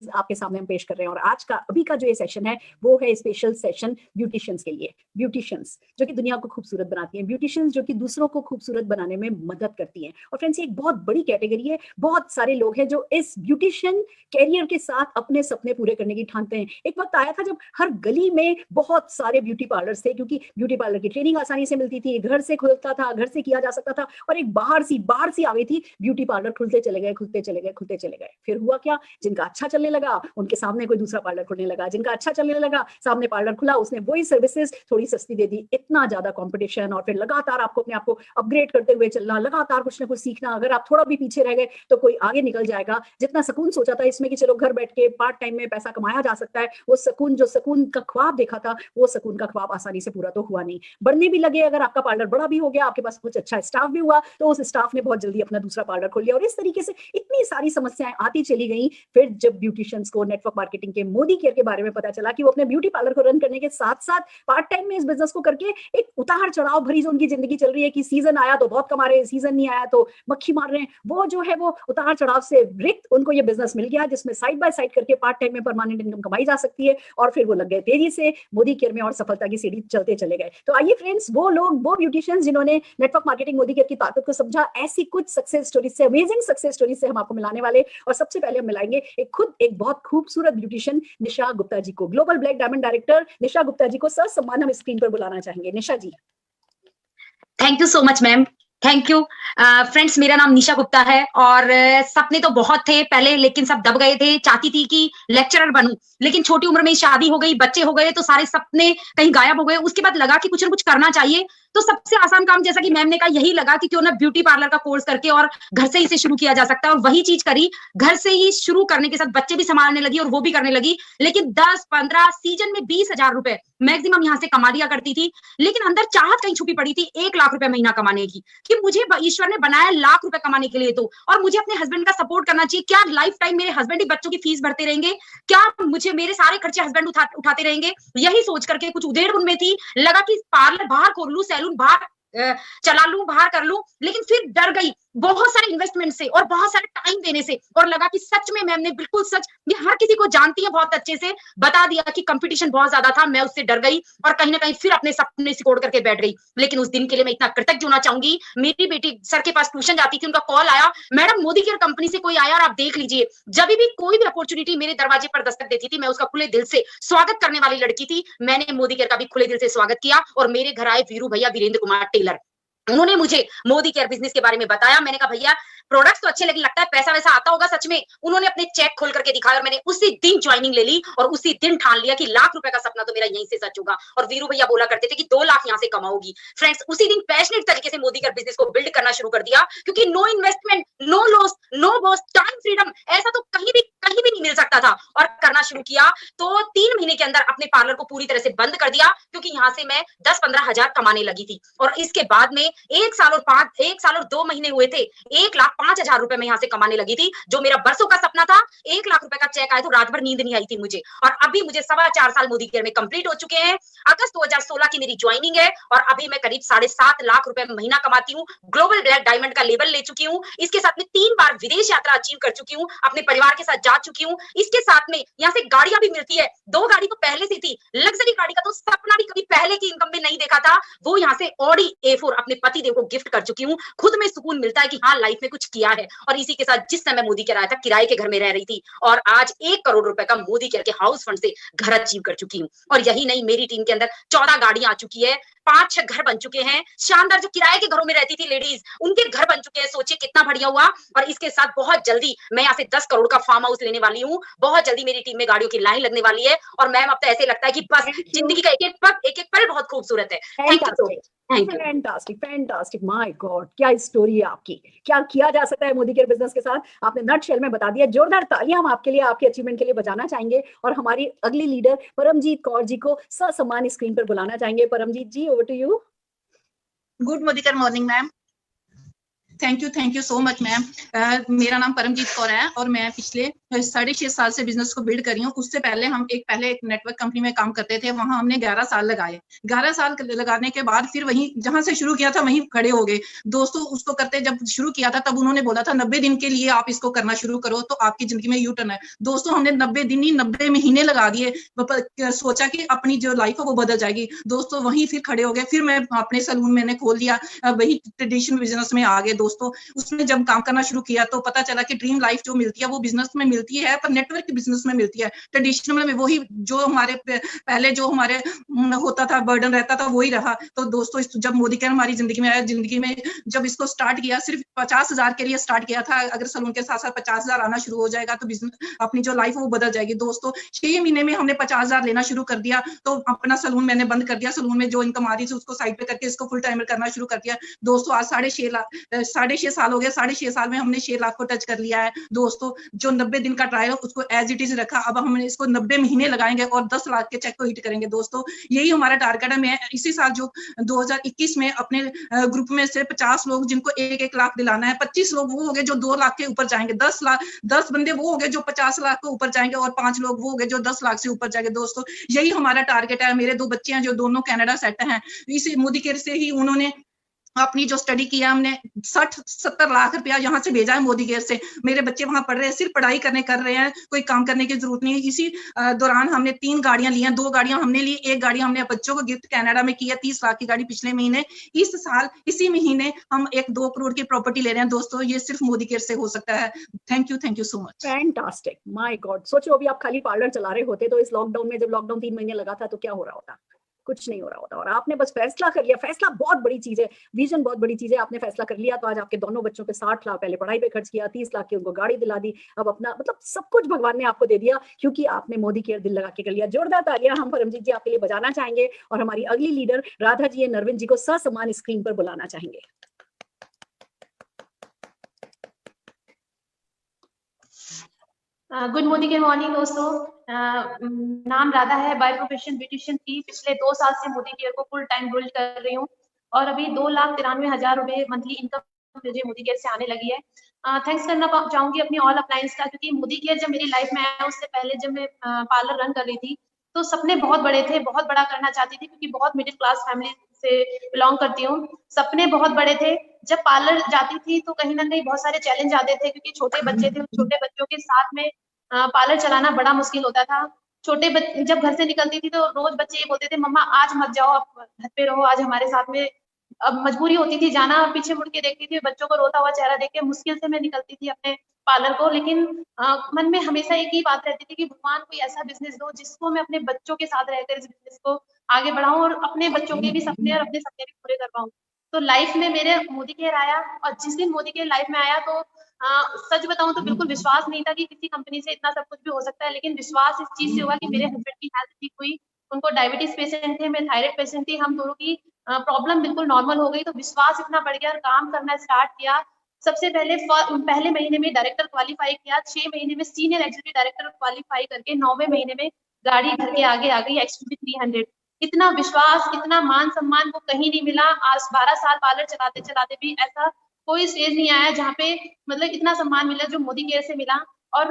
आपके सामने हम पेश कर रहे हैं। और आज का अभी का जो ये सेशन है वो है स्पेशल सेशन ब्यूटिशियंस के लिए। ब्यूटिशियंस जो कि दुनिया को खूबसूरत बनाती हैं, ब्यूटिशियंस जो कि दूसरों को खूबसूरत बनाने में मदद करती हैं। और फ्रेंड्स, ये एक बहुत बड़ी कैटेगरी है। बहुत सारे लोग हैं जो इस ब्यूटिशियन कैरियर के साथ अपने सपने पूरे करने की ठानते हैं। एक वक्त आया था जब हर गली में बहुत सारे ब्यूटी पार्लर्स थे, क्योंकि ब्यूटी पार्लर की ट्रेनिंग आसानी से मिलती थी, घर से खुलता था, घर से किया जा सकता था। और एक बाहर सी आ गई थी, ब्यूटी पार्लर खुलते चले गए, खुलते चले गए, खुलते चले गए। फिर हुआ क्या, जिनका अच्छा चलने लगा उनके सामने कोई दूसरा पार्लर खुलने लगा, जिनका अच्छा चलने लगा सामने पार्लर खुला, उसने वही सर्विसेज थोड़ी सस्ती दे दी। इतना ज्यादा कंपटीशन, और फिर लगातार आपको अपने आप को अपग्रेड करते हुए चलना, लगातार कुछ ना कुछ सीखना। अगर आप थोड़ा भी पीछे रह गए तो कोई आगे निकल जाएगा। जितना सुकून सोचा था इसमें कि चलो घर बैठ के पार्ट टाइम में पैसा कमाया जा सकता है, वो सुकून, जो सुकून का ख्वाब देखा था, वो सुकून का ख्वाब आसानी से पूरा तो हुआ नहीं। बढ़ने भी लगे, अगर आपका पार्लर बड़ा भी हो गया, आपके पास कुछ अच्छा स्टाफ भी हुआ, तो उस स्टाफ ने बहुत जल्दी अपना दूसरा पार्लर खोल लिया। और इस तरीके से इतनी सारी समस्याएं आती चली गई। फिर जब ब्यूटिशियंस को नेटवर्क मार्केटिंग के मोदी केयर के बारे में पता चला कि वो अपने ब्यूटी पार्लर को रन करने के साथ साथ पार्ट टाइम में इस बिजनेस को करके एक उतार चढ़ाव भरी जो उनकी जिंदगी चल रही है कि सीजन आया तो बहुत कमा रहे हैं, सीजन नहीं आया तो मक्खी मार रहे हैं, वो जो है वो उतार चढ़ाव से रिक्त उनको ये बिजनेस मिल गया जिसमें साइड बाय साइड करके पार्ट टाइम में परमानेंट इनकम कमाई जा सकती है। और फिर वो लग गए तेजी से मोदी केयर में और सफलता की सीढ़ी चलते चले गए। तो आइए फ्रेंड्स, वो लोग, वो ब्यूटिशियंस जिन्होंने नेटवर्क मार्केटिंग मोदी केयर की ताकत को समझा, ऐसी कुछ सक्सेस स्टोरी से, अमेजिंग सक्सेस स्टोरी से हम आपको मिलाने वाले। और सबसे पहले हम मिलाएंगे एक बहुत खूबसूरत ब्यूटिशियन निशा गुप्ता जी को। Global black diamond director Nisha Gupta ji को ससम्मान हम स्क्रीन पर बुलाना चाहेंगे। Nisha ji, thank you so much ma'am, thank you. Friends, मेरा नाम निशा गुप्ता है और सपने तो बहुत थे पहले, लेकिन सब दब गए थे। चाहती थी कि लेक्चरर बनूं, लेकिन छोटी उम्र में शादी हो गई, बच्चे हो गए, तो सारे सपने कहीं गायब हो गए। उसके बाद लगा कि कुछ ना कुछ करना चाहिए, तो सबसे आसान काम, जैसा कि मैम ने कहा, यही लगा कि क्यों ना ब्यूटी पार्लर का कोर्स करके और घर से ही इसे शुरू किया जा सकता है। और वही चीज करी, घर से ही शुरू करने के साथ बच्चे भी संभालने लगी और वो भी करने लगी। लेकिन 10-15 सीजन में 20,000 रुपए मैक्सिमम यहाँ से कमा लिया करती थी। लेकिन अंदर चाहत कहीं छुपी पड़ी थी 1 लाख रुपए महीना कमाने की, कि मुझे ईश्वर ने बनाया लाख रुपए कमाने के लिए, तो और मुझे अपने हस्बैंड का सपोर्ट करना चाहिए। क्या लाइफ टाइम मेरे हस्बैंड ही बच्चों की फीस भरते रहेंगे? क्या मुझे मेरे सारे खर्चे हस्बैंड उठाते रहेंगे? यही सोच करके कुछ उधेड़ उनमें थी। लगा कि पार्लर बाहर खोल लूं, सैलून बाहर चला लूं, बाहर कर लूं। लेकिन फिर डर गई बहुत सारे इन्वेस्टमेंट से और बहुत सारे टाइम देने से, और लगा कि सच में मैम ने बिल्कुल सच, ये हर किसी को जानती है बहुत अच्छे से, बता दिया कि कंपटीशन बहुत ज्यादा था। मैं उससे डर गई और कहीं ना कहीं फिर अपने सपने सिकोड़ करके बैठ गई। लेकिन उस दिन के लिए मैं इतना कृतज्ञ होना चाहूंगी। मेरी बेटी सर के पास ट्यूशन जाती थी, उनका कॉल आया, मैडम मोदी केयर कंपनी से कोई आया और आप देख लीजिए। जब भी कोई भी अपॉर्चुनिटी मेरे दरवाजे पर दस्तक देती थी, मैं उसका खुले दिल से स्वागत करने वाली लड़की थी। मैंने मोदी केयर का भी खुले दिल से स्वागत किया। और मेरे घर आए वीरू भैया, वीरेंद्र कुमार टेलर, उन्होंने मुझे मोदी केयर बिजनेस के बारे में बताया। मैंने कहा भैया प्रोडक्ट्स तो अच्छे लगे, लगता है पैसा वैसा आता होगा सच में। उन्होंने अपने चेक खोल करके दिखाया और मैंने उसी दिन ज्वाइनिंग ले ली और उसी दिन ठान लिया कि लाख रुपए का सपना तो मेरा यहीं से सच होगा। और वीरू भैया बोला करते थे कि 2 लाख यहाँ से कमाओगी। फ्रेंड्स, उसी दिन पैशनेट तरीके से मोदी केयर बिजनेस को बिल्ड करना शुरू कर दिया, क्योंकि no investment, no loss, no boss, time freedom, ऐसा तो कहीं भी नहीं मिल सकता था। और करना शुरू किया तो 3 महीने के अंदर अपने पार्लर को पूरी तरह से बंद कर दिया, क्योंकि यहाँ से मैं 10-15 हजार कमाने लगी थी। और इसके बाद में 1 साल और 2 महीने हुए थे, 1,05,000 रुपए में यहाँ से कमाने लगी थी। जो मेरा बरसों का सपना था, 1 लाख रुपए का चेक आया तो रात भर नींद नहीं आई थी मुझे। और अभी मुझे 4.25 साल मोदी केयर में कंप्लीट हो चुके हैं। अगस्त 2016 की मेरी ज्वाइनिंग है और अभी मैं करीब 7.5 लाख रुपए महीना कमाती हूँ। ग्लोबल ब्लैक डायमंड का लेवल ले चुकी हूँ। इसके साथ में 3 बार विदेश यात्रा अचीव कर चुकी हूँ, अपने परिवार के साथ जा चुकी हूँ। इसके साथ में यहाँ से गाड़ियां भी मिलती है। 2 गाड़ी तो पहले से थी, लग्जरी गाड़ी का तो सपना भी कभी पहले की इनकम में नहीं देखा था। वो यहाँ से ऑडी A4 अपने पति देव को गिफ्ट कर चुकी हूँ। खुद में सुकून मिलता है कि हाँ, लाइफ में कुछ किया है। और इसी के साथ जिस समय मोदी केयर आया था, किराए के घर में रह रही थी और आज 1 करोड़ रुपए का मोदी केयर के हाउस फंड से घर अचीव कर चुकी हूँ। और यही नहीं, मेरी टीम के अंदर 14 गाड़ियां आ चुकी है, 5-6 घर बन चुके हैं। शानदार, जो किराए के घरों में रहती थी लेडीज, उनके घर बन चुके हैं। सोचिए कितना बढ़िया हुआ। और इसके साथ बहुत जल्दी मैं यहाँ से 10 करोड़ का फार्म हाउस लेने वाली हूँ। बहुत जल्दी मेरी टीम में गाड़ियों की लाइन लगने वाली है। और मैम, अब तो ऐसे लगता है कि बस जिंदगी का एक एक पल बहुत खूबसूरत है। Thank you so much. Fantastic, fantastic, my God, क्या स्टोरी है आपकी। क्या किया जा सकता है मोदी केयर बिजनेस के साथ, आपने नट शेल में बता दिया। जोरदार तालियां हम आपके लिए, आपके अचीवमेंट के लिए बजाना चाहेंगे। और हमारी अगली लीडर परमजीत कौर जी को ससम्मान स्क्रीन पर बुलाना चाहेंगे। Paramjit ji, over to you. Good मोदी केयर morning ma'am. Thank you so much ma'am. मेरा नाम परमजीत कौर है और मैं पिछले 6.5 साल से बिजनेस को बिल्ड कर रही हूँ। उससे पहले हम पहले एक नेटवर्क कंपनी में काम करते थे, वहां हमने 11 साल लगाए। 11 साल लगाने के बाद फिर वहीं जहां से शुरू किया था वहीं खड़े हो गए। दोस्तों उसको करते जब शुरू किया था तब उन्होंने बोला था 90 दिन के लिए आप इसको करना शुरू करो तो आपकी जिंदगी में यू टर्न है। दोस्तों हमने 90 दिन ही 90 महीने लगा दिए, सोचा कि अपनी जो लाइफ है वो बदल जाएगी। दोस्तों वहीं फिर खड़े हो गए। फिर मैं अपने सलून मैंने खोल दिया, वही ट्रेडिशनल बिजनेस में आ गए। दोस्तों उसमें जब काम करना शुरू किया तो पता चला कि ड्रीम लाइफ जो मिलती है वो बिजनेस में मिलती है, पर नेटवर्क के बिजनेस में मिलती है। ट्रेडिशनल में वही जो हमारे पहले जो हमारे होता था, बर्डन रहता था, वही रहा। तो दोस्तों जब मोदी केयर हमारी जिंदगी में आया, जिंदगी में जब इसको स्टार्ट किया, सिर्फ 50,000 के लिए स्टार्ट किया था। अगर सलून के साथ साथ 50,000 आना शुरू हो जाएगा तो बिजनेस अपनी जो लाइफ है वो बदल जाएगी। दोस्तों 6 महीने में हमने 50,000 लेना शुरू कर दिया। तो अपना सलून मैंने बंद कर दिया। सलून में जो इनकम आ रही थी उसको साइड पे करके इसको फुल टाइमर करना शुरू कर दिया। दोस्तों आज 6.5 साल हो गए। 6.5 साल में हमने 6 लाख को टच कर लिया है। दोस्तों जो 90 दिन का ट्रायल उसको एज इट इज रखा, अब हमने इसको 90 महीने लगाएंगे और 10 लाख के चेक को हिट करेंगे। दोस्तों यही हमारा टारगेट है। मैं इसी साल जो 2021 में अपने ग्रुप में से 50 लोग जिनको 1-1 लाख दिलाना है, 25 लोग वो हो गए जो 2 लाख के ऊपर जाएंगे, 10 बंदे वो हो गए जो 50 लाख के ऊपर जाएंगे और 5 लोग वो हो गए जो 10 लाख से ऊपर जाएंगे। दोस्तों यही हमारा टारगेट है। मेरे 2 बच्चे हैं जो दोनों कनाडा सेट हैं। इसी मोदी केयर से ही उन्होंने अपनी जो स्टडी किया, हमने 60-70 लाख रुपया यहाँ से भेजा है मोदी केयर से। मेरे बच्चे वहां पढ़ रहे हैं, सिर्फ पढ़ाई कर रहे हैं, कोई काम करने की जरूरत नहीं है। इसी दौरान हमने 3 गाड़ियां ली हैं। 2 गाड़ियां हमने ली, 1 गाड़ी हमने बच्चों को गिफ्ट कनाडा में की है, 30 लाख की गाड़ी पिछले महीने। इस साल इसी महीने हम एक 2 करोड़ की प्रॉपर्टी ले रहे हैं। दोस्तों ये सिर्फ मोदी केयर से हो सकता है। Thank you so much. Fantastic, my God. सोचो अभी आप खाली पार्लर चला रहे होते तो इस लॉकडाउन में, जब लॉकडाउन 3 महीने लगा था तो क्या हो रहा होता? कुछ नहीं हो रहा होता। और आपने बस फैसला कर लिया। फैसला बहुत बड़ी चीज है, विजन बहुत बड़ी चीज है। आपने फैसला कर लिया तो आज आपके दोनों बच्चों पे 60 लाख पहले पढ़ाई पे खर्च किया, 30 लाख की उनको गाड़ी दिला दी। अब अपना मतलब सब कुछ भगवान ने आपको दे दिया क्योंकि आपने मोदी केयर दिल लगा के कर लिया। जोरदार तालियां हम परमजीत जी आपके लिए बजाना चाहेंगे और हमारी अगली लीडर राधा जी नरविन जी को ससम्मान स्क्रीन पर बुलाना चाहेंगे। गुड मॉर्निंग दोस्तों। नाम राधा है, बाय प्रोफेशन ब्यूटिशियन थी। पिछले 2 साल से मोदी केयर को फुल टाइम बिल्ड कर रही हूँ और अभी 2,93,000 रुपए मंथली इनकम मुझे मोदी केयर से आने लगी है। थैंक्स करना चाहूंगी अपनी ऑल अप्लायंस का, क्योंकि मोदी केयर जब मेरी लाइफ में आया उससे पहले जब मैं पार्लर रन कर रही थी तो सपने बहुत बड़े थे, बहुत बड़ा करना चाहती थी, क्योंकि बहुत मिडिल क्लास फैमिली से बिलोंग करती हूँ। सपने बहुत बड़े थे। जब पार्लर जाती थी तो कहीं ना कहीं बहुत सारे चैलेंज आते थे, क्योंकि छोटे बच्चे थे। छोटे बच्चों के साथ में पार्लर चलाना बड़ा मुश्किल होता था। जब घर से निकलती थी तो रोज बच्चे ये बोलते थे, मम्मा आज मत जाओ, आप घर पे रहो, आज हमारे साथ में। अब मजबूरी होती थी जाना, पीछे मुड़ के देखती थी, बच्चों को रोता हुआ चेहरा देख के मुश्किल से मैं निकलती थी अपने पार्लर को। लेकिन मन में हमेशा एक ही बात रहती थी कि भगवान कोई ऐसा बिजनेस दो जिसको मैं अपने बच्चों के साथ रहकर इस बिजनेस को आगे बढ़ाऊं और अपने बच्चों के भी सपने और अपने सपने भी पूरे कर पाऊं। तो लाइफ में मेरे मोदी केयर आया और जिस दिन मोदी केयर लाइफ में आया तो सच बताऊं तो बिल्कुल विश्वास नहीं था कि किसी कंपनी से इतना सब कुछ भी हो सकता है। लेकिन विश्वास इस चीज से हुआ कि मेरे हस्बैंड की हेल्थ ठीक हुई, उनको डायबिटीज पेशेंट थे, मैं थायराइड पेशेंट थी, हम दोनों की प्रॉब्लम बिल्कुल नॉर्मल हो गई। तो विश्वास इतना बढ़ गया और काम करना स्टार्ट किया। सबसे पहले महीने में डायरेक्टर क्वालिफाई किया, 6 महीने में सीनियर एग्जीक्यूटिव डायरेक्टर क्वालिफाई करके 9वें महीने में गाड़ी घर के आगे आ गई XUV 300। इतना विश्वास, इतना मान सम्मान वो कहीं नहीं मिला। आज 12 साल पार्लर चलाते चलाते भी ऐसा कोई स्टेज नहीं आया जहाँ पे मतलब इतना सम्मान मिला जो मोदी केयर से मिला। और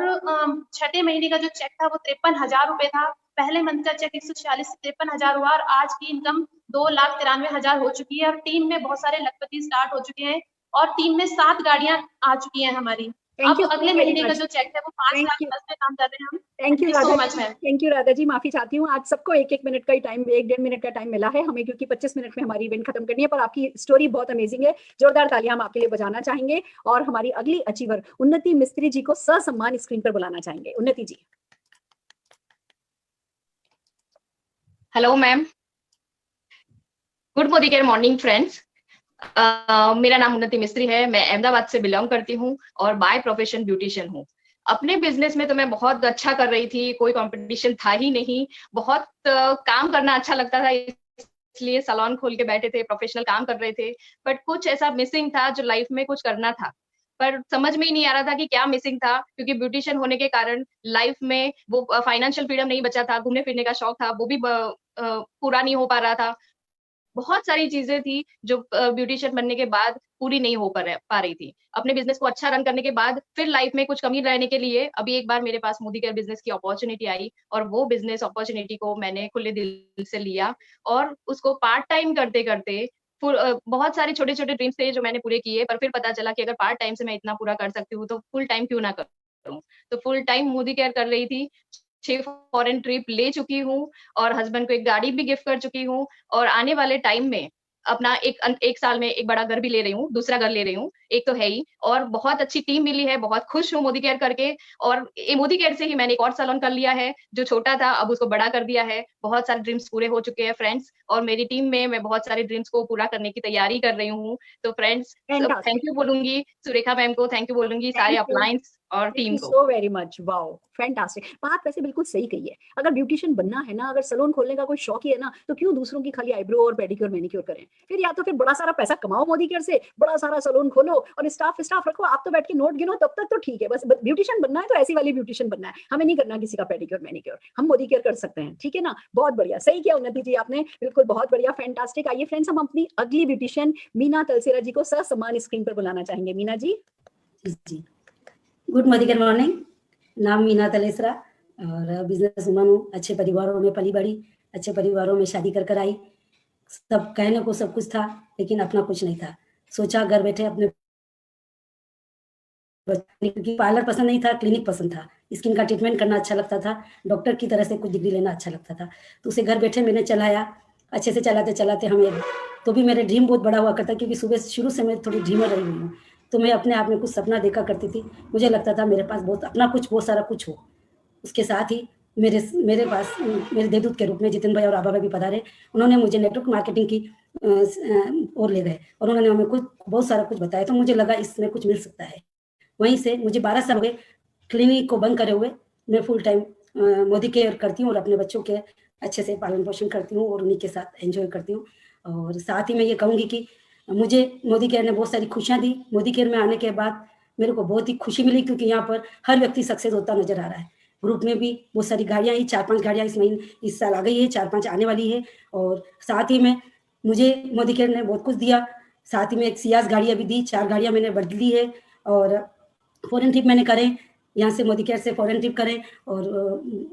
6ठे महीने का जो चेक था वो 53,000 रुपए था। पहले मंथ का चेक 146 से 53,000 हुआ और आज की इनकम 2,93,000 हो चुकी है। और टीम में बहुत सारे लखपति स्टार्ट हो चुके हैं और टीम में 7 गाड़ियां आ चुकी हैं हमारी। अब अगले महीने का जो चेक है वो 5 लाख पे काम कर रहे हैं हम। Thank you so much ma'am. Thank you Radha ji. माफी चाहती हूँ, आज सबको 1-1 मिनट का ही टाइम, 1-1.5 मिनट का टाइम मिला है हमें, क्योंकि 25 मिनट में हमारी इवेंट खत्म करनी है। पर आपकी स्टोरी बहुत अमेजिंग है। जोरदार तालियां हम आपके लिए बजाना चाहेंगे और हमारी अगली अचीवर उन्नति मिस्त्री जी को ससम्मान स्क्रीन पर बुलाना चाहेंगे। Unnati ji. Hello ma'am, good morning morning friends. मेरा नाम उन्नति मिस्त्री है, मैं अहमदाबाद से बिलोंग करती हूँ और बाय प्रोफेशन ब्यूटिशियन हूँ। अपने बिजनेस में तो मैं बहुत अच्छा कर रही थी, कोई कंपटीशन था ही नहीं, बहुत काम करना अच्छा लगता था, इसलिए सैलून खोल के बैठे थे, प्रोफेशनल काम कर रहे थे। बट कुछ ऐसा मिसिंग था जो लाइफ में कुछ करना था, पर समझ में ही नहीं आ रहा था कि क्या मिसिंग था, क्योंकि ब्यूटिशियन होने के कारण लाइफ में वो फाइनेंशियल फ्रीडम नहीं बचा था, घूमने फिरने का शौक था वो भी पूरा नहीं हो पा रहा था। बहुत सारी चीजें थी जो ब्यूटिशियन बनने के बाद पूरी नहीं हो पा रही थी। अपने बिजनेस को अच्छा रन करने के बाद फिर लाइफ में कुछ कमी रहने के लिए अभी एक बार मेरे पास मोदी केयर बिजनेस की अपॉर्चुनिटी आई और वो बिजनेस अपॉर्चुनिटी को मैंने खुले दिल से लिया और उसको पार्ट टाइम करते करते बहुत सारे छोटे छोटे ड्रीम्स थे जो मैंने पूरे किए, पर फिर पता चला कि अगर पार्ट टाइम से मैं इतना पूरा कर सकती हूँ तो फुल टाइम क्यों ना करूँ। तो फुल टाइम मोदी केयर कर रही थी, 6 फॉरेन ट्रिप ले चुकी हूँ और हस्बैंड को एक गाड़ी भी गिफ्ट कर चुकी हूँ और आने वाले टाइम में अपना एक साल में एक बड़ा घर भी ले रही हूँ, दूसरा घर ले रही हूँ, एक तो है ही, और बहुत अच्छी टीम मिली है, बहुत खुश हूँ मोदी केयर करके। और ये मोदी केयर से ही मैंने एक और सैलून कर लिया है, जो छोटा था अब उसको बड़ा कर दिया है। बहुत सारे ड्रीम्स पूरे हो चुके हैं फ्रेंड्स, और मेरी टीम में मैं बहुत सारे ड्रीम्स को पूरा करने की तैयारी कर रही हूँ। तो फ्रेंड्स फैंटास्टिक, थैंक यू बोलूंगी सुरेखा मैम को, थैंक यू बोलूंगी सारे थैंक यू, अपलायंस और थैंक टीम यू को। सो वेरी मच, वाओ फैंटास्टिक। बात वैसे बिल्कुल सही कही है, अगर ब्यूटिशियन बनना है ना, अगर सैलून खोलने का कोई शौक ही है ना, तो क्यों दूसरों की खाली आईब्रो और पेडिक्योर मैनिक्योर करें। फिर या तो फिर बड़ा सारा पैसा कमाओ मोदी केयर से, बड़ा सारा सैलून खोलो और स्टाफ रखो, आप तो बैठ के नोट गिनो, तब तक तो ठीक है। बस ब्यूटिशियन बनना है तो ऐसी वाली ब्यूटिशियन बनना है, हमें नहीं करना किसी का पेडिक्योर मैनिक्योर, हम मोदी केयर कर सकते हैं, ठीक है ना। बहुत बढ़िया, सही किया उन्नति जी आपने, बिल्कुल बहुत बढ़िया, फैंटास्टिक। आइए फ्रेंड्स, हम अपनी अगली ब्यूटिशियन मीना तलसेरा जी को ससम्मान स्क्रीन पर बुलाना चाहेंगे। मीना जी। जी, गुड मॉर्निंग। नाम मीना तलेसरा और बिजनेस वुमन हूँ। अच्छे परिवारों में पली बड़ी, अच्छे परिवारों में शादी कर आई। सब कहने को सब कुछ था, लेकिन अपना कुछ नहीं था। सोचा घर बैठे अपने, क्योंकि पार्लर पसंद नहीं था, क्लिनिक पसंद था, स्किन का ट्रीटमेंट करना अच्छा लगता था, डॉक्टर की तरह से कुछ डिग्री लेना अच्छा लगता था, तो उसे घर बैठे मैंने चलाया। अच्छे से चलाते चलाते हमें, तो भी मेरे ड्रीम बहुत बड़ा हुआ करता, क्योंकि सुबह शुरू से मैं थोड़ी ड्रीमर रही हुई हूँ, तो मैं अपने आप में कुछ सपना देखा करती थी। मुझे लगता था मेरे पास बहुत अपना कुछ, बहुत सारा कुछ हो। उसके साथ ही मेरे पास मेरे देवदूत के रूप में जितिन भाई और आबा भाई भी पधारे। उन्होंने मुझे नेटवर्क मार्केटिंग की ओर ले गए और उन्होंने हमें कुछ बहुत सारा कुछ बताया, तो मुझे लगा इसमें कुछ मिल सकता है। वहीं से मुझे 12 साल हो गए क्लिनिक को बंद करे हुए। मैं फुल टाइम मोदी केयर करती हूँ और अपने बच्चों के अच्छे से पालन पोषण करती हूँ और उन्हीं के साथ एंजॉय करती हूँ। और साथ ही मैं ये कहूँगी कि मुझे मोदी केयर ने बहुत सारी खुशियाँ दी। मोदी केयर में आने के बाद मेरे को बहुत ही खुशी मिली, क्योंकि यहाँ पर हर व्यक्ति सक्सेस होता नजर आ रहा है। ग्रुप में भी बहुत सारी गाड़ियाँ आई, 4-5 गाड़ियाँ इस साल आ गई है, 4-5 आने वाली है। और साथ ही में मुझे मोदी केयर ने बहुत कुछ दिया। साथ ही में एक सियाज गाड़ियाँ भी दी, 4 गाड़ियाँ मैंने बदली है। और फॉरेन ट्रिप मैंने करे, यहाँ से मोदी केयर से फॉरेन ट्रिप करें और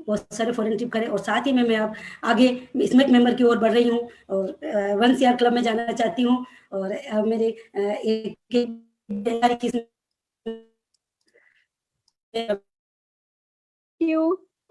बहुत सारे फॉरेन ट्रिप करें। और साथ ही में मैं अब आगे स्मेट मेंबर की ओर बढ़ रही हूँ और 1 CR क्लब में जाना चाहती हूँ। और मेरे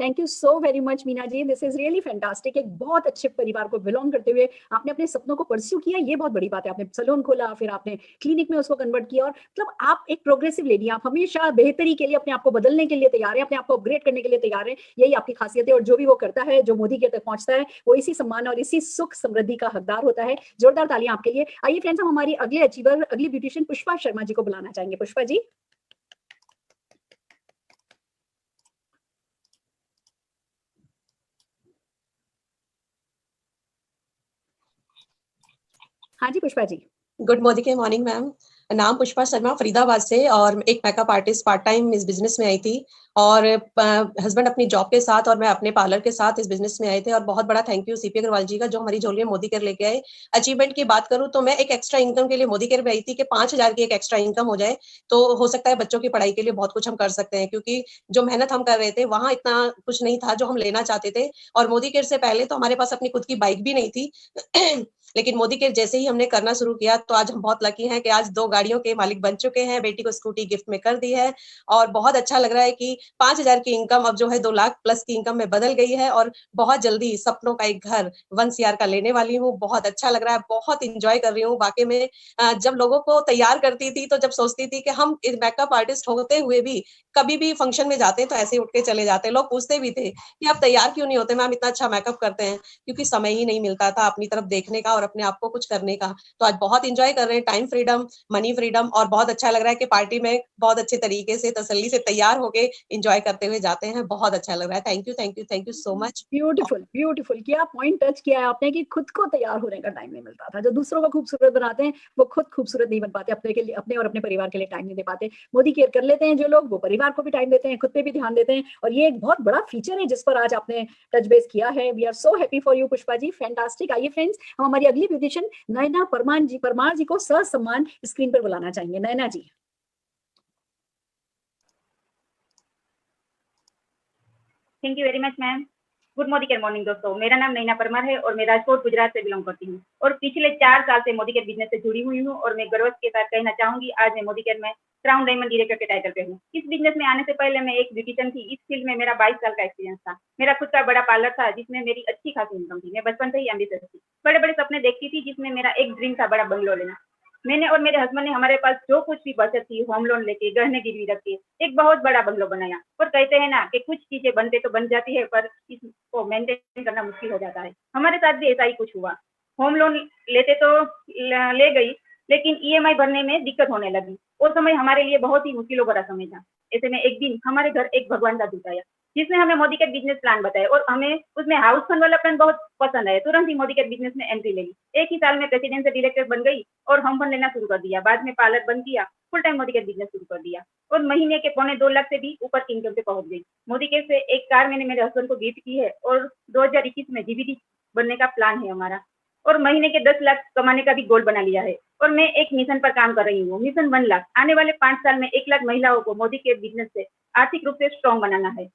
thank you so very much Meena ji, this is really fantastic. एक बहुत अच्छे परिवार को बिलोंग करते हुए आपने अपने सपनों को परस्यू किया, ये बहुत बड़ी बात है। आपने सैलून खोला, फिर आपने क्लिनिक में उसको कन्वर्ट किया, और मतलब आप एक प्रोग्रेसिव लेडी, आप हमेशा बेहतरी के लिए अपने आप को बदलने के लिए तैयार है, अपने आप को अपग्रेड करने के लिए तैयार है। यही आपकी खासियत है, और जो भी वो करता है, जो मोदी के तक पहुंचता है, वो इसी सम्मान और इसी सुख समृद्धि का हकदार होता है। जोरदार तालियां आपके लिए। आइए फ्रेंड्स, हम हमारी अगले अचीवर, अगली ब्यूटिशियन पुष्पा शर्मा जी को बुलाना चाहेंगे। पुष्पा जी। हाँ जी Pushpa ji. Good morning ma'am. नाम पुष्पा शर्मा, फरीदाबाद से, और एक मेकअप आर्टिस्ट पार्ट टाइम इस बिजनेस में आई थी, और हस्बैंड अपनी जॉब के साथ और मैं अपने पार्लर के साथ इस बिजनेस में आए थे। और बहुत बड़ा थैंक यू सीपी अग्रवाल जी का, जो हमारी झोली में मोदी केयर लेके आए। अचीवमेंट की बात करूं तो मैं एक एक्स्ट्रा इनकम के लिए मोदी केयर में आई थी कि 5,000 की एक एक्स्ट्रा इनकम हो जाए, तो हो सकता है बच्चों की पढ़ाई के लिए बहुत कुछ हम कर सकते हैं, क्योंकि जो मेहनत हम कर रहे थे वहां इतना कुछ नहीं था जो हम लेना चाहते थे। और मोदी केयर से पहले तो हमारे पास अपनी खुद की बाइक भी नहीं थी लेकिन मोदी केयर जैसे ही हमने करना शुरू किया, तो आज हम बहुत लकी हैं कि आज 2 गाड़ियों के मालिक बन चुके हैं। बेटी को स्कूटी गिफ्ट में कर दी है, और बहुत अच्छा लग रहा है कि 5,000 की इनकम अब जो है 2 लाख प्लस की इनकम में बदल गई है, और बहुत जल्दी सपनों का एक घर 1 CR का लेने वाली हूँ। बहुत अच्छा लग रहा है, बहुत इंजॉय कर रही हूँ वाकई में। जब लोगों को तैयार करती थी, तो जब सोचती थी कि हम मेकअप आर्टिस्ट होते हुए भी कभी भी फंक्शन में जाते हैं तो ऐसे ही उठ के चले जाते हैं। लोग पूछते भी थे कि आप तैयार क्यों नहीं होते मैम, इतना अच्छा मेकअप करते हैं, क्योंकि समय ही नहीं मिलता था अपनी तरफ देखने का और अपने आप को कुछ करने का। तो आज बहुत इंजॉय कर रहे हैं, टाइम फ्रीडम, मनी फ्रीडम, और बहुत अच्छा लग रहा है कि पार्टी में बहुत अच्छे तरीके से तसल्ली से तैयार होके इंजॉय करते हुए जाते हैं। बहुत अच्छा लग रहा है। Thank you so much. Beautiful beautiful, क्या पॉइंट टच किया है आपने कि खुद को तैयार होने का टाइम नहीं मिलता था। जो दूसरों को खूबसूरत बनाते हैं, वो खुद खूबसूरत नहीं बन पाते, अपने के लिए, अपने और अपने परिवार के लिए टाइम नहीं दे पाते। मोदी केयर कर लेते हैं जो लोग, वो परिवार को भी टाइम देते हैं, खुद पे भी ध्यान देते हैं, और ये एक बहुत बड़ा फीचर है जिस पर आज आपने टच बेस किया है। We are so happy for you Pushpa ji, fantastic. आइए फ्रेंड्स, हम हमारी अगली ब्यूटिशियन नयना परमार जी को ससम्मान स्क्रीन पर बुलाना चाहेंगे। Nayana ji. Thank you very much ma'am. Good morning दोस्तों, मेरा नाम नैना परमार है और मैं राजकोट गुजरात से बिलोंग करती हूँ और पिछले 4 साल से मोदी केयर बिजनेस से जुड़ी हुई हूँ और मैं गर्व के साथ कहना चाहूंगी आज मैं मोदी केयर में क्राउन डायमंड डायरेक्टर के टाइटल पे हूँ। इस बिजनेस में आने से पहले मैं एक ब्यूटिशियन थी। इस फील्ड में मेरा 22 साल का एक्सपीरियंस था। मेरा खुद का बड़ा पार्लर था जिसमें मेरी अच्छी खासी इनकम थी। मैं बचपन से ही एम्बिशियस थी, बड़े बड़े सपने देखती थी, जिसमें मेरा एक ड्रीम था बड़ा बंगलो लेना। मैंने और मेरे हस्बैंड ने हमारे पास जो कुछ भी बचत थी होम लोन लेके गहने गिरवी रख के एक बहुत बड़ा बंगलो बनाया। और कहते हैं ना कि कुछ चीजें बनते तो बन जाती है पर इसको मेंटेन करना मुश्किल हो जाता है। हमारे साथ भी ऐसा ही कुछ हुआ। होम लोन लेते तो ले गई, लेकिन ईएमआई भरने में दिक्कत होने लगी। वो समय हमारे लिए बहुत ही मुश्किलों भरा समय था। ऐसे में एक दिन हमारे घर एक भगवान का दूत आया जिसने हमें मोदी केयर बिजनेस प्लान बताया और हमें उसमें हाउस फंड वाला प्लान बहुत पसंद आया। तुरंत ही मोदी केयर बिजनेस में एंट्री ले ली। एक ही साल में प्रेसिडेंट से डायरेक्टर बन गई और होम फंड लेना शुरू कर दिया। बाद में पार्लर बंद किया, full time Modi care business शुरू कर दिया और महीने के 2.25 लाख से भी ऊपर इनकम पे पहुंच गई। मोदी केयर से एक कार मैंने मेरे हस्बैंड को गिफ्ट की है और 2021 में जीबीडी बनने का प्लान है हमारा और महीने के 10 लाख कमाने का भी गोल बना लिया है। और मैं एक मिशन पर काम कर रही हूँ, मिशन 1 लाख। आने वाले 5 साल में 1 लाख महिलाओं को मोदी केयर बिजनेस से आर्थिक रूप से स्ट्रॉन्ग बनाना है।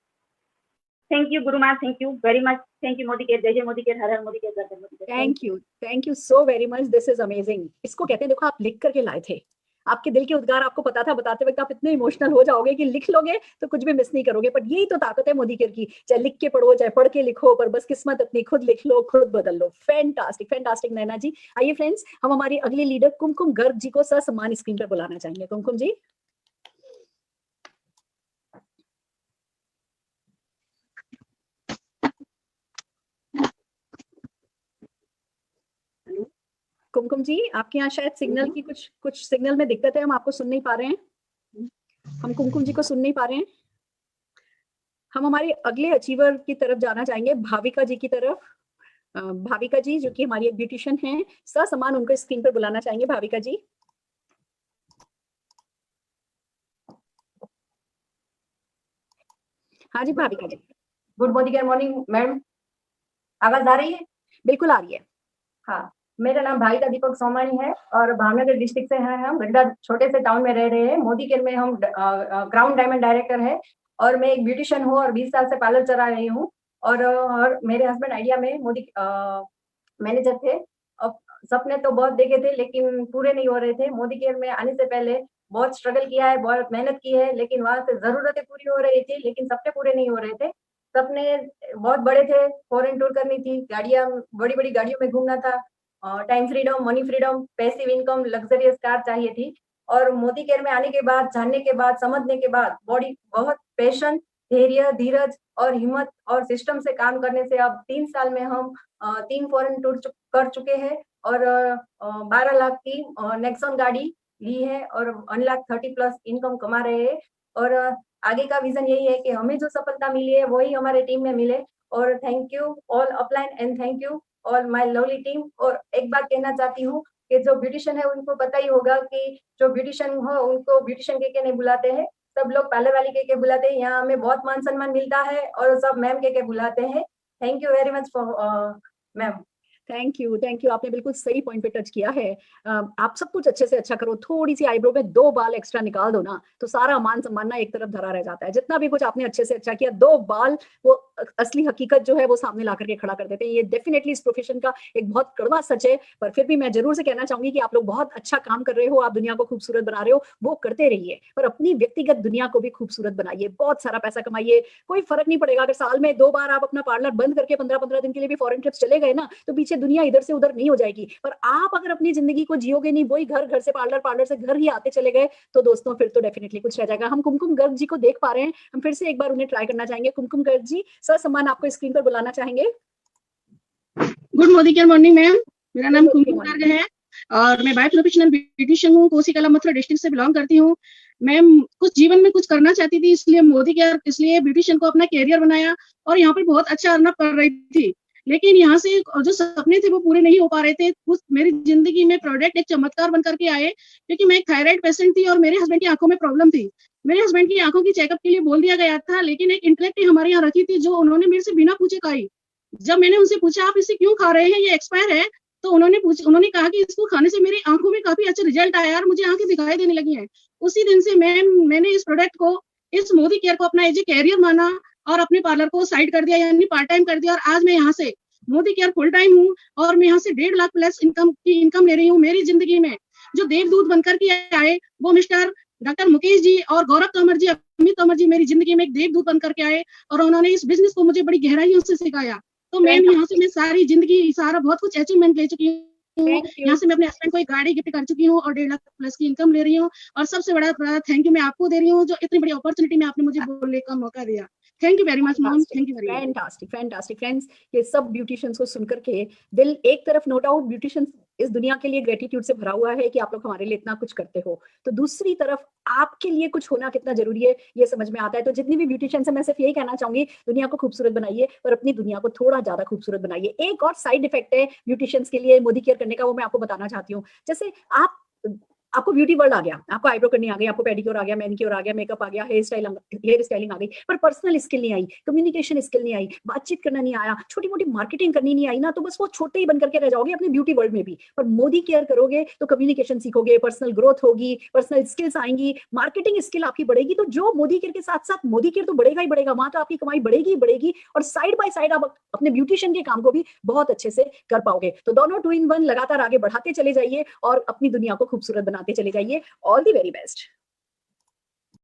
थैंक यू गुरु माँ, thank you very much. Thank you Modi care, जय जय मोदी केयर, हर हर मोदी केयर, जय जय Modi care. Thank you so very much. This is amazing. इसको कहते हैं, देखो आप लिख करके लाए थे, आपके दिल के उद्गार आपको पता था, बताते वक्त आप इतने इमोशनल हो जाओगे कि लिख लोगे तो कुछ भी मिस नहीं करोगे। बट यही तो ताकत है मोदी केयर की, चाहे लिख के पढ़ो चाहे पढ़ के लिखो, पर बस किस्मत अपनी खुद लिख लो, खुद बदल लो। फैंटास्टिक फैंटास्टिक नैना जी। आइए फ्रेंड्स, हम हमारी अगली लीडर कुमकुम गर्ग जी को ससम्मान स्क्रीन पर बुलाना चाहेंगे। कुमकुम जी। कुमकुम जी, आपके यहाँ शायद सिग्नल की कुछ सिग्नल में दिक्कत है, हम आपको सुन नहीं पा रहे हैं। हम कुमकुम जी को सुन नहीं पा रहे हैं। हम हमारे अगले अचीवर की तरफ जाना चाहेंगे, भाविका जी की तरफ। भाविका जी जो कि हमारी एक ब्यूटिशियन है, ससम्मान उनको स्क्रीन पर बुलाना चाहेंगे। भाविका जी। हाँ जी भाविका जी। गुड मॉर्निंग मैम, आवाज आ रही है? बिल्कुल आ रही है। हाँ, मेरा नाम भाविका दीपक सोमानी है और भावनगर डिस्ट्रिक्ट से हैं हम। गड्ढा छोटे से टाउन में रह रहे हैं। मोदी केयर में हम क्राउन डायमंड डायरेक्टर है और मैं एक ब्यूटिशियन हूँ और 20 साल से पार्लर चला रही हूँ। और मेरे हस्बैंड आइडिया में मोदी मैनेजर थे। अब सपने तो बहुत देखे थे लेकिन पूरे नहीं हो रहे थे। मोदी केयर में आने से पहले बहुत स्ट्रगल किया है, बहुत मेहनत की है, लेकिन वहां से जरूरतें पूरी हो रही थी लेकिन सपने पूरे नहीं हो रहे थे। सपने बहुत बड़े थे, फॉरेन टूर करनी थी, गाड़ियां बड़ी बड़ी गाड़ियों में घूमना था, time freedom, money freedom, passive income, luxurious car चाहिए थी। और मोदी केयर में आने के बाद, जानने के बाद, समझने के बाद बॉडी बहुत पेशेंस, धैर्य, धीरज और हिम्मत और सिस्टम से काम करने से अब 3 साल में हम 3 फॉरेन टूर कर चुके हैं और 12 लाख की नेक्सॉन गाड़ी ली है और 1,30,000+ इनकम कमा रहे हैं। और आगे का विजन यही है कि हमें जो सफलता मिली है वही हमारे टीम में मिले। और thank you all upline and thank you all my lovely team. और एक बात कहना चाहती हूँ कि जो ब्यूटिशियन है उनको पता ही होगा कि जो ब्यूटिशियन हो उनको ब्यूटिशियन के नहीं बुलाते हैं, सब लोग पार्लर वाली के बुलाते हैं। यहाँ हमें बहुत मान सम्मान मिलता है और सब मैम के बुलाते हैं। Thank you very much for ma'am. Thank you आपने बिल्कुल सही पॉइंट पे टच किया है। आप सब कुछ अच्छे से अच्छा करो, थोड़ी सी आईब्रो में 2 बाल एक्स्ट्रा निकाल दो ना तो सारा मान सम्मान ना एक तरफ धरा रह जाता है। जितना भी कुछ आपने अच्छे से अच्छा किया, 2 बाल वो असली हकीकत जो है वो सामने ला करके खड़ा कर देते हैं। ये डेफिनेटली इस प्रोफेशन का एक बहुत कड़वा सच है, पर फिर भी मैं जरूर से कहना चाहूंगी कि आप लोग बहुत अच्छा काम कर रहे हो, आप दुनिया को खूबसूरत बना रहे हो, वो करते रहिए, पर अपनी व्यक्तिगत दुनिया को भी खूबसूरत बनाइए, बहुत सारा पैसा कमाइए। कोई फर्क नहीं पड़ेगा अगर साल में 2 बार आप अपना पार्लर बंद करके 15-15 दिन के लिए भी फॉरेन ट्रिप्स चले गए ना, तो पीछे दुनिया इधर से उधर नहीं हो जाएगी। पर आप अगर अपनी जिंदगी को जियोगे नहीं, वही घर, घर से पार्लर, पार्लर से घर ही आते चले गए, तो दोस्तों फिर तो डेफिनेटली कुछ रह जाएगा। हम कुमकुम गर्ग जी को देख पा रहे हैं, हम फिर से एक बार उन्हें ट्राई करना चाहेंगे। कुमकुम गर्ग जी, ससम्मान आपको स्क्रीन पर बुलाना चाहेंगे। गुड मॉर्निंग मैम, मेरा नाम कुमकुम गर्ग है और मैं बाय प्रोफेशनल ब्यूटिशियन हूँ, कोसी कला मथुरा डिस्ट्रिक्ट से बिलोंग करती हूँ। मैम कुछ जीवन में कुछ करना चाहती थी, इसलिए मोदी केयर, इसलिए ब्यूटिशियन को अपना कैरियर बनाया और यहाँ पर बहुत अच्छा अर्न अप कर रही थी। लेकिन यहाँ से जो सपने थे वो पूरे नहीं हो पा रहे थे। कुछ मेरी जिंदगी में प्रोडक्ट एक चमत्कार बन करके आए, क्योंकि मैं एक थायराइड पेशेंट थी और मेरे हस्बैंड की आंखों में प्रॉब्लम थी। मेरे हस्बैंड की आंखों की चेकअप के लिए बोल दिया गया था, लेकिन एक इंटेलेक्ट हमारे यहाँ रखी थी जो उन्होंने मेरे से बिना पूछे खाई। जब मैंने उनसे पूछा आप इसे क्यों खा रहे हैं, ये एक्सपायर है, तो उन्होंने कहा कि इसको खाने से मेरी आंखों में काफी अच्छा रिजल्ट आया और मुझे आंखें दिखाई देने लगी हैं। उसी दिन से मैंने इस प्रोडक्ट को, इस मोदी केयर को अपना एज ए कैरियर माना और अपने पार्लर को साइड कर दिया, यानी पार्ट टाइम कर दिया। और आज मैं यहाँ से मोदी केयर फुल टाइम हूँ और मैं यहाँ से 1.5 लाख प्लस इनकम ले रही हूँ। मेरी जिंदगी में जो देवदूत बनकर के आए वो मिस्टर डॉक्टर मुकेश जी और गौरव तोमर जी, अमित तोमर जी मेरी जिंदगी में एक देवदूत बनकर के आए और उन्होंने इस बिजनेस को मुझे बड़ी गहराइयों से सिखाया। तो मैम यहाँ से मैं सारी जिंदगी सारा बहुत कुछ अचीवमेंट ले चुकी हूँ। यहाँ से मैं अपने हस्बैंड को एक गाड़ी गिफ्ट कर चुकी हूँ और 1.5 लाख प्लस की इनकम ले रही हूँ। और सबसे बड़ा थैंक यू मैं आपको दे रही हूँ जो इतनी बड़ी अपॉर्चुनिटी में आपने मुझे बोलने का मौका दिया। Thank you very much ma'am, thank you very much. Fantastic friends, ये सब ब्यूटिशियंस को सुनकर के दिल एक तरफ, नो डाउट ब्यूटिशियंस इस दुनिया के लिए ग्रेटिट्यूड से भरा हुआ है कि आप लोग हमारे लिए इतना कुछ करते हो, तो दूसरी तरफ आपके लिए कुछ होना कितना जरूरी है ये समझ में आता है। तो जितनी भी ब्यूटिशियंस है मैं सिर्फ यही कहना चाहूंगी, दुनिया को खूबसूरत बनाइए और अपनी दुनिया को थोड़ा ज्यादा खूबसूरत बनाइए। एक और साइड इफेक्ट है ब्यूटिशियंस के लिए मोदी केयर करने का, वो मैं आपको बताना चाहती हूँ। जैसे आपको ब्यूटी वर्ल्ड आ गया, आपको आईब्रो करनी आ गई, आपको पेडिक्योर आ गया, मैनिक्योर आ गया, मेकअप आ गया, हेयर स्टाइलिंग आ गई, पर पर्सनल स्किल नहीं आई, कम्युनिकेशन स्किल नहीं आई, बातचीत करना नहीं आया, छोटी मोटी मार्केटिंग करनी नहीं आई ना, तो बस वो छोटे ही बन करके रह जाओगे अपनी ब्यूटी वर्ल्ड में भी। पर मोदी केयर करोगे तो कम्युनिकेशन सीखोगे, पर्सनल ग्रोथ होगी, पर्सनल स्किल्स आएंगी, मार्केटिंग स्किल आपकी बढ़ेगी। तो जो मोदी केयर के साथ साथ मोदी केयर तो बढ़ेगा ही बढ़ेगा, वहां तो आपकी कमाई बढ़ेगी ही बढ़ेगी, और साइड बाय साइड आप अपने ब्यूटिशियन के काम को भी बहुत अच्छे से कर पाओगे। तो दोनों 2 in 1 लगातार आगे बढ़ाते चले जाइए और अपनी दुनिया को खूबसूरत बनाते चले जाइए। All the very best.